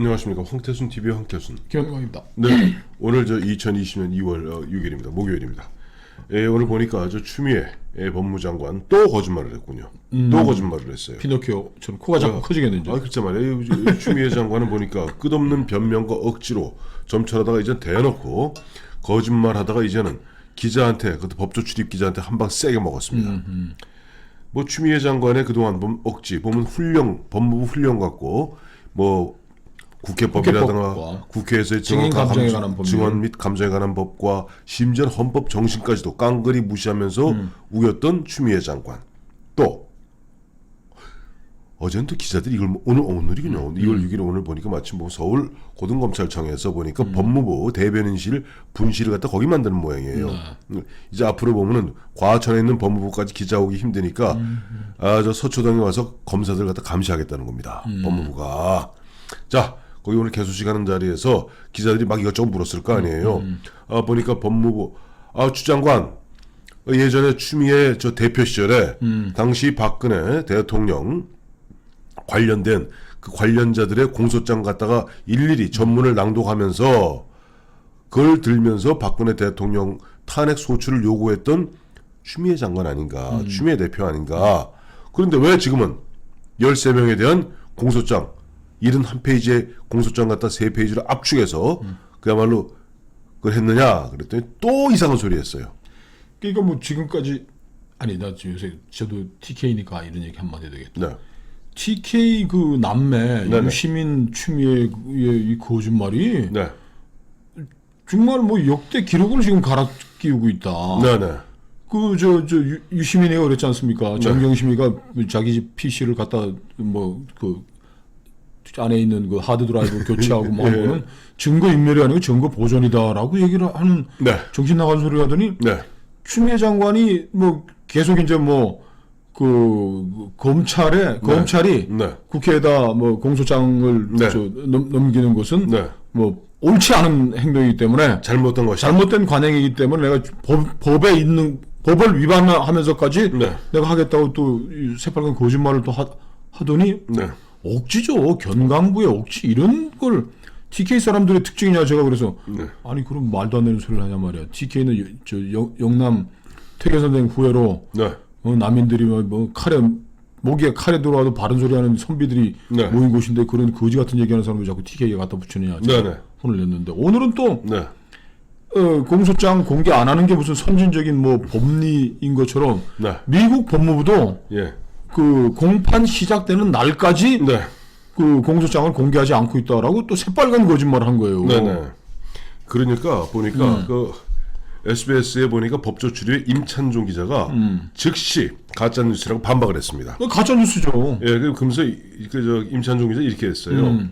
안녕하십니까. 황태순 TV의 황태순 김현광입니다. 네, 오늘 2020년 2월 6일입니다. 목요일입니다. 오늘 보니까 추미애 법무장관 또 거짓말을 했군요. 또 거짓말을 했어요. 피노키오처럼 코가 자꾸 커지겠는지. 글쎄 말이에요. 추미애 장관은 보니까 끝없는 변명과 억지로 점철하다가 이제 대놓고 거짓말하다가 이제는 기자한테, 그것도 법조 출입 기자한테 한 방 세게 먹었습니다. 뭐 추미애 장관의 그동안 억지 보면 법무부 훈령 갖고 뭐 국회법이라든가 국회에서의 증언 및 감정에 관한 법과 심지어 헌법 정신까지도 깡그리 무시하면서 우겼던 추미애 장관. 또 어제는 또 기자들이 이걸 오늘이군요. 2월 6일 오늘 보니까 마침 뭐 서울 고등검찰청에서 보니까 법무부 대변인실 분실을 갖다 거기 만드는 모양이에요. 이제 앞으로 보면은 과천에 있는 법무부까지 기자 오기 힘드니까 저 서초동에 와서 검사들 갖다 감시하겠다는 겁니다. 법무부가. 자, 거기 오늘 개소식 하는 자리에서 기자들이 막 이것저것 물었을 거 아니에요. 보니까 법무부 추 장관 예전에 추미애 저 대표 시절에 당시 박근혜 대통령 관련된 그 관련자들의 공소장 갖다가 일일이 전문을 낭독하면서 그걸 들면서 박근혜 대통령 탄핵 소추를 요구했던 추미애 장관 아닌가, 추미애 대표 아닌가. 그런데 왜 지금은 13명에 대한 공소장 71페이지의 공소장 갖다 3페이지를 압축해서 그야말로 그걸 했느냐 그랬더니 또 이상한 소리 했어요. 그러니까 뭐 지금까지 나 요새 저도 TK니까 이런 얘기 한마디 해도 되겠다. 네. TK 그 남매 네네. 유시민 추미애의 이 거짓말이 네. 정말 뭐 역대 기록을 지금 갈아 끼우고 있다. 네네. 유시민이가 그랬지 않습니까? 정경심이가 자기 집 PC를 갖다 뭐 그 안에 있는 그 하드 드라이브 교체하고 뭐 한 거는 증거 인멸이 아니고 증거 보존이다라고 얘기를 하는 정신 나간 소리 하더니 추미애 장관이 뭐 계속 이제 뭐 검찰이 국회에다 뭐 공소장을 넘기는 것은 뭐 옳지 않은 행동이기 때문에 잘못된 관행이기 때문에 내가 법에 있는 법을 위반하면서까지 내가 하겠다고 또 새빨간 거짓말을 또 하더니 억지죠. 견강부의 억지 이런 걸 TK 사람들의 특징이냐 제가 그래서 아니 그럼 말도 안 되는 소리를 하냐 말이야. TK는 영남 퇴계선생 후예로 남인들이 뭐 목에 칼에 들어와도 바른 소리 하는 선비들이 모인 곳인데 그런 거지 같은 얘기하는 사람을 자꾸 TK에 갖다 붙이느냐 혼을 냈는데 오늘은 또 공소장 공개 안 하는 게 무슨 선진적인 뭐 법리인 것처럼 미국 법무부도 그 공판 시작되는 날까지 그 공소장을 공개하지 않고 있다라고 또 새빨간 거짓말을 한 거예요. 그러니까 보니까 그 SBS에 보니까 법조 출입의 임찬종 기자가 즉시 가짜 뉴스라고 반박을 했습니다. 가짜 뉴스죠. 예, 그러면서 임찬종 기자 이렇게 했어요.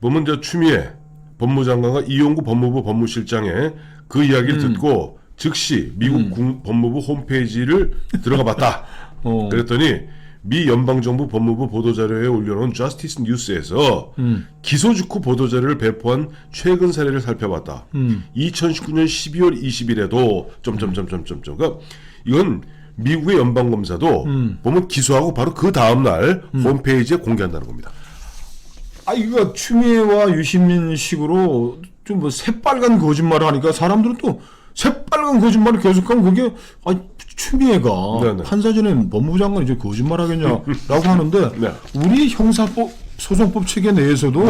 보면 추미애 법무장관과 이용구 법무부 법무실장의 그 이야기를 듣고 즉시 미국 법무부 홈페이지를 들어가 봤다. 그랬더니 미 연방정부 법무부 보도자료에 올려놓은 저스티스 뉴스에서 기소 직후 보도자료를 배포한 최근 사례를 살펴봤다. 2019년 12월 20일에도 그러니까 이건 미국의 연방검사도 보면 기소하고 바로 그 다음날 홈페이지에 공개한다는 겁니다. 이거 추미애와 유시민 식으로 좀 뭐 새빨간 거짓말을 하니까 사람들은 또 새빨간 거짓말을 계속하면 그게 추미애가 판사진은 법무부 장관이 이제 거짓말 하겠냐라고 하는데 우리 형사법 소송법 체계 내에서도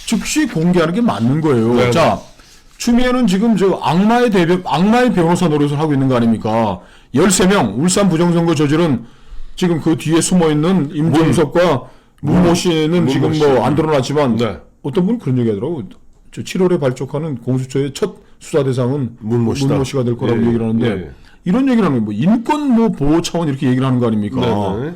즉시 공개하는 게 맞는 거예요. 자, 추미애는 지금 악마의 변호사 노릇을 하고 있는 거 아닙니까? 13명 울산 부정선거 저지른 지금 그 뒤에 숨어 있는 임종석과 문모 씨는 지금 뭐 안 드러났지만 어떤 분은 그런 얘기하더라고. 7월에 발족하는 공수처의 첫 수사 대상은 문모 씨가 될 거라고 얘기를 하는데 이런 얘기를 하는 뭐 인권 뭐 보호 차원 이렇게 얘기를 하는 거 아닙니까?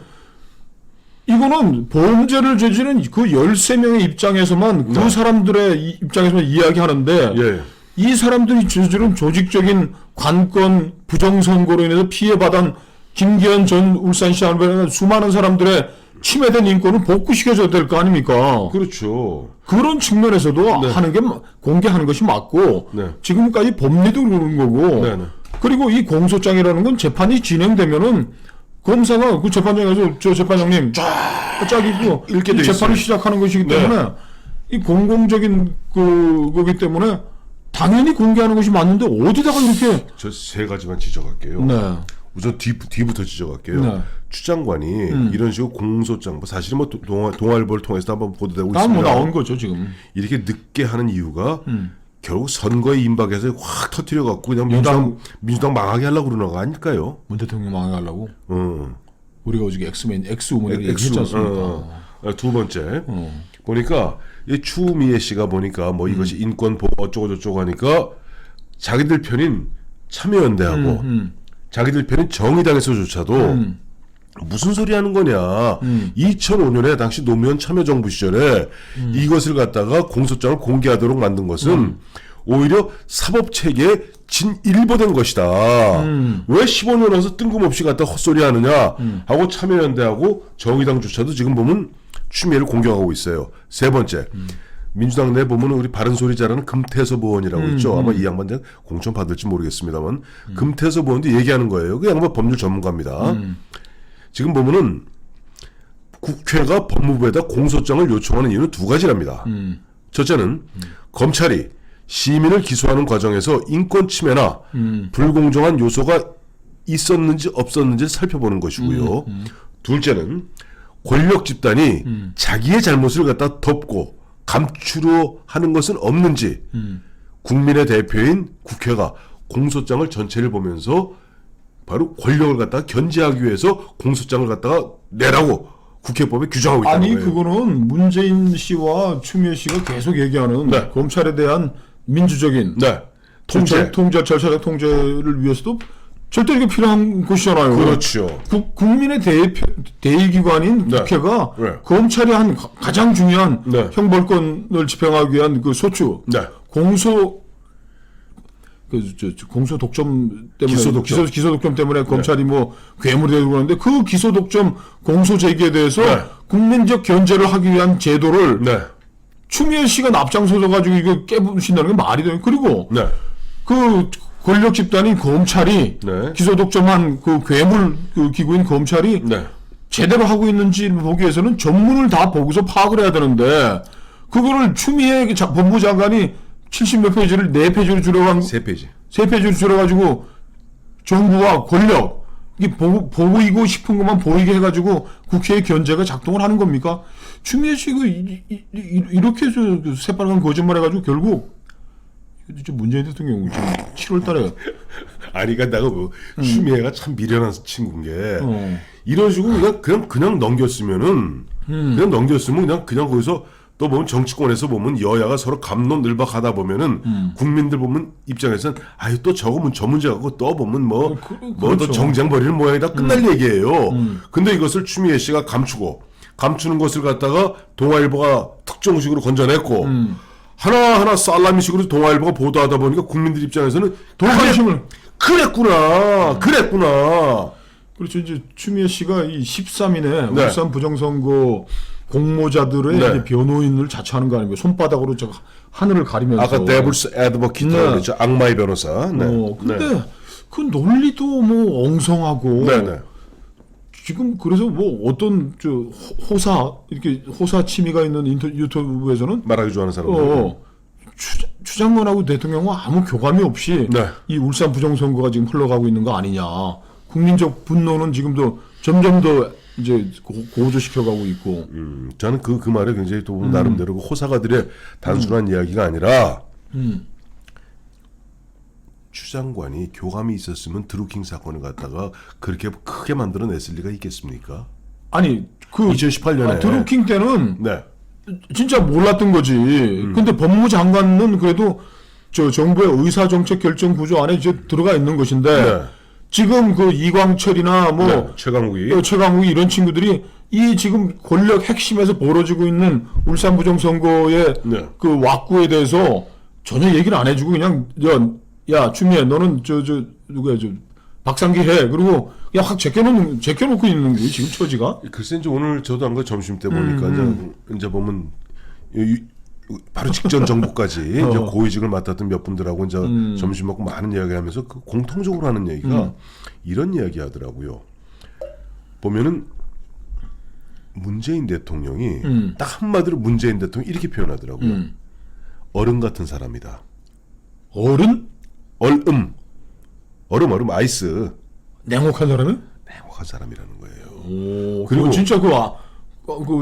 이거는 범죄를 저지른 그 13명의 입장에서만 그 사람들의 입장에서만 이야기하는데 이 사람들이 저지른 조직적인 관건 부정선거로 인해서 피해받은 김기현 전 울산시 안배는 수많은 사람들의 침해된 인권을 복구시켜줘야 될 거 아닙니까? 그렇죠. 그런 측면에서도 하는 게 공개하는 것이 맞고 지금까지 법리도 그러는 거고 그리고 이 공소장이라는 건 재판이 진행되면은 검사가 그 재판장에서 저 재판장님 쫙 읽게 돼 재판을 시작하는 것이기 때문에 이 공공적인 거기 때문에 당연히 공개하는 것이 맞는데 어디다가 이렇게 저 세 가지만 지적할게요. 네. 우선 뒤부터 지적할게요. 네. 추 장관이 이런 식으로 공소장, 뭐 사실은 뭐 동아일보를 통해서 한번 보도되고 뭐 있습니다. 나온 거죠 지금. 이렇게 늦게 하는 이유가 결국 선거에 임박해서 확 터뜨려 갖고 그냥 민주당 망하게 하려고 그러는 거 아닐까요? 문 대통령 망하려고. 우리가 어저께 엑스우먼 얘기했지 않습니까? 두 번째 보니까 이 추미애 씨가 보니까 뭐 이것이 인권 보호 어쩌고 저쩌고 하니까 자기들 편인 참여연대하고 자기들 편인 정의당에서조차도 무슨 소리 하는 거냐. 2005년에 당시 노무현 참여정부 시절에 이것을 갖다가 공소장을 공개하도록 만든 것은 오히려 사법체계에 진일보된 것이다. 왜 15년 와서 뜬금없이 갖다 헛소리 하느냐 하고 참여연대하고 정의당조차도 지금 보면 추미애를 공격하고 있어요. 세 번째, 민주당 내 보면 우리 바른소리 잘하는 금태섭 의원이라고 있죠. 아마 이 양반 공천 받을지 모르겠습니다만 금태섭 의원도 얘기하는 거예요. 그 양반 법률 전문가입니다. 지금 보면은 국회가 법무부에다 공소장을 요청하는 이유는 두 가지랍니다. 첫째는 검찰이 시민을 기소하는 과정에서 인권 침해나 불공정한 요소가 있었는지 없었는지를 살펴보는 것이고요. 둘째는 권력 집단이 자기의 잘못을 갖다 덮고 감추려 하는 것은 없는지 국민의 대표인 국회가 공소장을 전체를 보면서 바로 권력을 갖다가 견제하기 위해서 공소장을 갖다가 내라고 국회법에 규정하고 있다는 아니 거예요. 그거는 문재인 씨와 추미애 씨가 계속 얘기하는 네. 검찰에 대한 민주적인 네. 통제, 절차적 통제를 위해서도 절대 이게 필요한 것이잖아요. 그렇죠. 국민의 대의기관인 네. 국회가 네. 검찰이 한 가장 중요한 네. 형벌권을 집행하기 위한 그 소추, 네. 공소 독점 때문에 기소 독점. 때문에 검찰이 뭐 괴물이 되고 그러는데 그 기소 독점 공소 제기에 대해서 네. 국민적 견제를 하기 위한 제도를 네. 추미애 씨가 앞장서서 가지고 이거 깨부신다는 게 말이 돼요. 그리고 네. 그 권력 집단인 검찰이 네. 기소 독점한 그 괴물 그 기구인 검찰이 네. 제대로 하고 있는지 보기 위해서는 전문을 다 보고서 파악을 해야 되는데 그거를 추미애 법무부 장관이 70몇 페이지를 4페이지로 줄여간 세 페이지. 3페이지로 줄여가지고 정부와 권력 이게 보이고 싶은 것만 보이게 해가지고 국회의 견제가 작동을 하는 겁니까? 추미애 씨 이렇게 새빨간 거짓말 해가지고 결국 문재인 대통령 7월달에 아니, 그러니까 내가 뭐 추미애가 참 미련한 친구인 게 이런 식으로 그냥 넘겼으면은 그냥 넘겼으면 그냥 거기서 또 보면 정치권에서 보면 여야가 서로 감론 늘박하다 보면은 국민들 보면 입장에서는 아유 또 저거 저 문제 갖고 또 보면 뭐 또 그렇죠. 정쟁 벌이는 모양이다 끝날 얘기예요. 근데 이것을 추미애 씨가 감추는 것을 갖다가 동아일보가 특정식으로 건져냈고 하나하나 살라미식으로 동아일보가 보도하다 보니까 국민들 입장에서는 동관심을 그랬구나. 그렇죠. 이제 추미애 씨가 이 13일에 네. 울산 부정선거 공모자들의 네. 이제 변호인을 자처하는 거 아닙니까? 손바닥으로 저 하늘을 가리면서. 아까 데블스 애드버키트라고 그랬죠. 악마의 변호사. 네. 근데 그 논리도 뭐 엉성하고. 네네. 지금 그래서 뭐 어떤 이렇게 호사 취미가 있는 유튜브에서는 말하기 좋아하는 사람들. 추 장관하고 대통령은 아무 교감이 없이 네. 이 울산 부정선거가 지금 흘러가고 있는 거 아니냐. 국민적 분노는 지금도 점점 더 이제 고조시켜가고 있고. 저는 그 말에 굉장히 또 나름대로 호사가들의 단순한 이야기가 아니라 추 장관이 교감이 있었으면 드루킹 사건을 갖다가 그렇게 크게 만들어냈을 리가 있겠습니까? 아니 2018년에 드루킹 때는 네. 진짜 몰랐던 거지. 근데 법무부 장관은 그래도 저 정부의 의사정책 결정 구조 안에 이제 들어가 있는 것인데 네. 지금 그 이광철이나 뭐 네. 최강욱이 이런 친구들이 이 지금 권력 핵심에서 벌어지고 있는 울산 부정선거의 네. 그 왁구에 대해서 전혀 얘기를 안 해주고 그냥 야 추미애 너는 누구야 박상기 해. 그리고 그냥 확 제껴놓고 있는 거예요 지금 처지가. 글쎄 이제 오늘 저도 안 거 점심 때 보니까 이제 보면 바로 직전 정부까지 이제 고위직을 맡았던 몇 분들하고 이제 점심 먹고 많은 이야기하면서 그 공통적으로 하는 얘기가 이런 이야기 하더라고요. 보면은 문재인 대통령이 딱 한마디로 문재인 대통령이 이렇게 표현하더라고요. 얼음 같은 사람이다. 어른? 얼음 아이스. 냉혹한 사람이? 냉혹한 사람이라는 거예요. 오, 그리고 그리고 진짜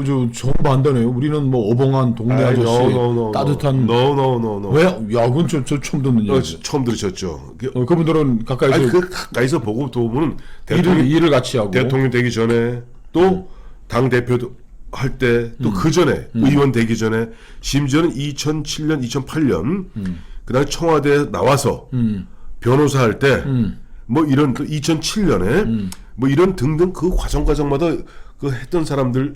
저 정반대네요. 우리는 뭐 어벙한 동네 아이, 아저씨 no. 따뜻한. No. 왜? 야, 그건 저 처음 듣는 얘기. 처음 들으셨죠? 그분들은 가까이서 아니, 가까이서 보고 보면 일을 같이 하고. 대통령 되기 전에 또 당 대표도 할 때 또 그 전에 의원 되기 전에 심지어는 2007년, 2008년 그다음에 청와대에 나와서 변호사 할 때 뭐 이런 또 2007년에 뭐 이런 등등 그 과정마다 그 했던 사람들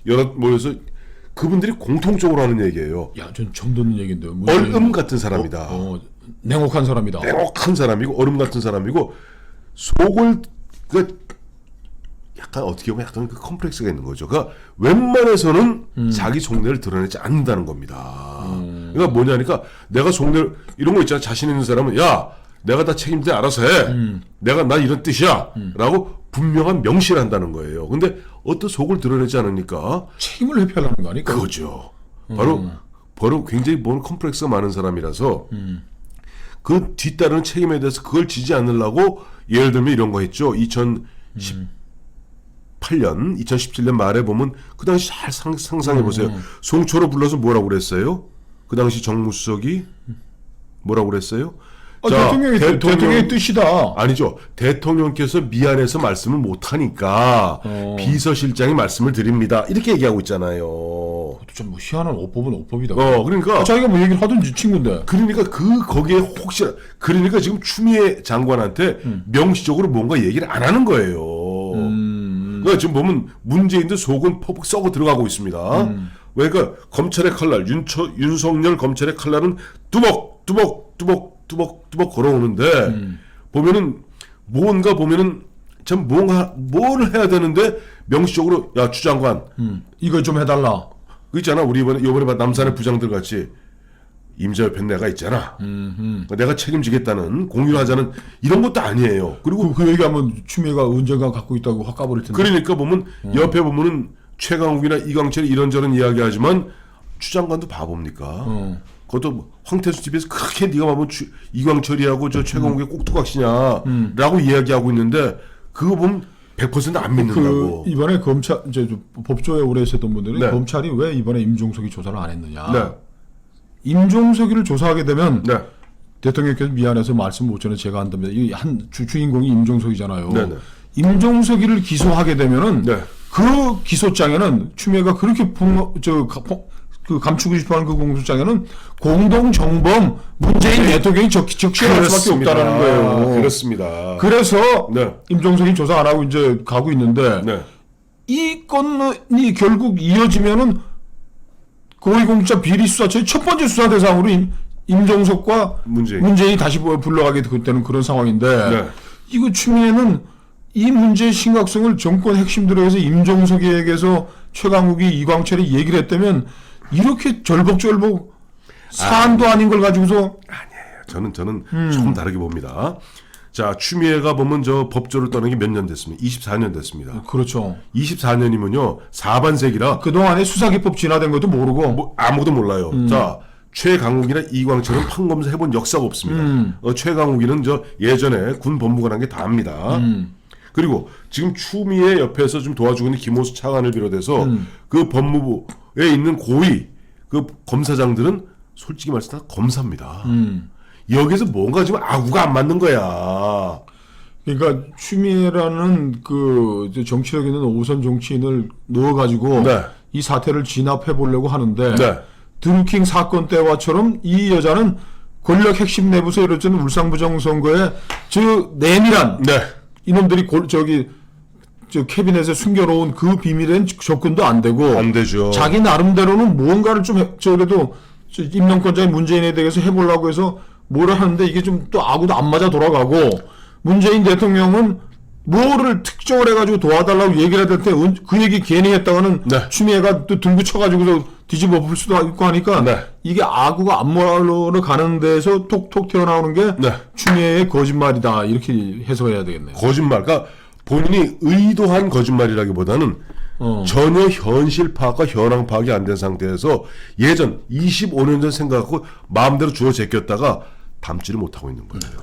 여러 모여서 그분들이 공통적으로 하는 얘기예요. 야, 전 처음 듣는 얘기인데요. 얼음 같은 사람이다. 냉혹한 사람이다. 냉혹한 사람이고 얼음 같은 사람이고 속을 그 약간 어떻게 보면 약간 그 컴플렉스가 있는 거죠. 그러니까 웬만해서는 자기 속내를 드러내지 않는다는 겁니다. 그러니까 뭐냐니까 내가 속내 이런 거 있잖아. 자신 있는 사람은 야 내가 다 책임져 알아서 해. 내가 난 이런 뜻이야. 라고 분명한 명시를 한다는 거예요. 근데 어떤 속을 드러내지 않으니까 책임을 회피하려는 거 아니까? 그거죠. 바로 굉장히 보는 컴플렉스가 많은 사람이라서 그 뒤따르는 책임에 대해서 그걸 지지 않으려고 예를 들면 이런 거 했죠. 2018년, 2017년 말에 보면 그 당시 잘 상상해 보세요. 송초로 불러서 뭐라고 그랬어요? 그 당시 정무수석이 뭐라고 그랬어요? 대통령의 뜻이다. 아니죠. 대통령께서 미안해서 말씀을 못하니까 비서실장이 말씀을 드립니다. 이렇게 얘기하고 있잖아요. 좀 뭐 희한한 어법은 어법이다. 그러니까 자기가 뭐 얘기를 하든지 친구인데. 그러니까 거기에 혹시 그러니까 지금 추미애 장관한테 명시적으로 뭔가 얘기를 안 하는 거예요. 그러니까 지금 보면 문재인도 속은 퍼벅 썩어 들어가고 있습니다. 그러니까 검찰의 칼날 윤석열 검찰의 칼날은 뚜벅 걸어오는데 보면은 뭔가 보면은 참 뭔가 뭘 해야 되는데 명시적으로 야 추 장관 이거 좀 해달라. 그 있잖아 우리 이번에 남산의 부장들 같이 임자 옆에 내가 있잖아. 그러니까 내가 책임지겠다는 공유를 하자는 이런 것도 아니에요. 그리고 그 얘기하면 추미애가 언젠가 갖고 있다고 확 까버릴 텐데. 그러니까 보면 옆에 보면은 최강욱이나 이광철이 이런저런 이야기하지만 추 장관도 바보입니까? 그것도 뭐 황태수 집에서 그렇게 네가 보면 이광철이하고 저 최강욱이 꼭두각시냐라고 이야기하고 있는데 그거 보면 100%안 믿는다고. 이번에 검찰 이제 법조에 오래 있었던 분들이 네. 검찰이 왜 이번에 임종석이 조사를 안 했느냐. 네. 임종석이를 조사하게 되면 네. 대통령께서 미안해서 말씀 못 전해 제가 한답니다. 이 한 주인공이 임종석이잖아요. 네, 네. 임종석이를 기소하게 되면은 네. 그 기소장에는 추미애가 그렇게 그 감추고 싶어하는 그 공소장에는 공동정범 문재인 대통령이 적시할 수밖에 없다라는 거예요. 그렇습니다. 그래서 네. 임종석이 조사 안 하고 이제 가고 있는데 네. 이 건이 결국 이어지면은 고위공직자 비리 수사처의 첫 번째 수사 대상으로 임종석과 문재인이 다시 불러가게 되는 그런 상황인데 네. 이거 추미애는 이 문제의 심각성을 정권 핵심들에 의해서 임종석에게서 최강욱이 이광철이 얘기를 했다면 이렇게 절복절복 사안도 아닌 걸 가지고서 아니에요. 저는 조금 다르게 봅니다. 자, 추미애가 보면 저 법조를 떠난 게 몇 년 됐습니다. 24년 됐습니다. 그렇죠. 24년이면요. 4반세기라 그동안에 수사기법 진화된 것도 모르고 뭐 아무도 몰라요. 자, 최강욱이나 이광철은 판검사 해본 역사가 없습니다. 최강욱이는 저 예전에 군 법무관한 게 다 압니다. 그리고 지금 추미애 옆에서 좀 도와주고 있는 김호수 차관을 비롯해서 그 법무부에 있는 고위 그 검사장들은 솔직히 말해서 다 검사입니다. 여기서 뭔가 지금 아구가 안 맞는 거야. 그러니까 추미애라는 그 정치력 있는 5선 정치인을 넣어가지고 네. 이 사태를 진압해 보려고 하는데 네. 드루킹 사건 때와처럼 이 여자는 권력 핵심 내부서 이루어진 울산부정선거에 저 내밀한 네. 이놈들이 저 캐비넷에 숨겨놓은 그 비밀엔 접근도 안 되고 안 되죠. 자기 나름대로는 무언가를 그래도 임명권자인 문재인에 대해서 해보려고 해서 뭐를 하는데 이게 좀 또 아구도 안 맞아 돌아가고 문재인 대통령은 뭐를 특정을 해가지고 도와달라고 얘기를 해야 될 때 그 얘기 괜히 했다가는 네. 추미애가 또 등구 쳐가지고서 뒤집어 볼 수도 있고 하니까 네. 이게 아구가 앞머리로 가는 데서 톡톡 튀어나오는 게 네. 추미애의 거짓말이다 이렇게 해석해야 되겠네요. 거짓말. 그러니까 본인이 의도한 거짓말이라기보다는 전혀 현실 파악과 현황 파악이 안 된 상태에서 예전 25년 전 생각하고 마음대로 주워 제꼈다가 담지를 못하고 있는 거예요.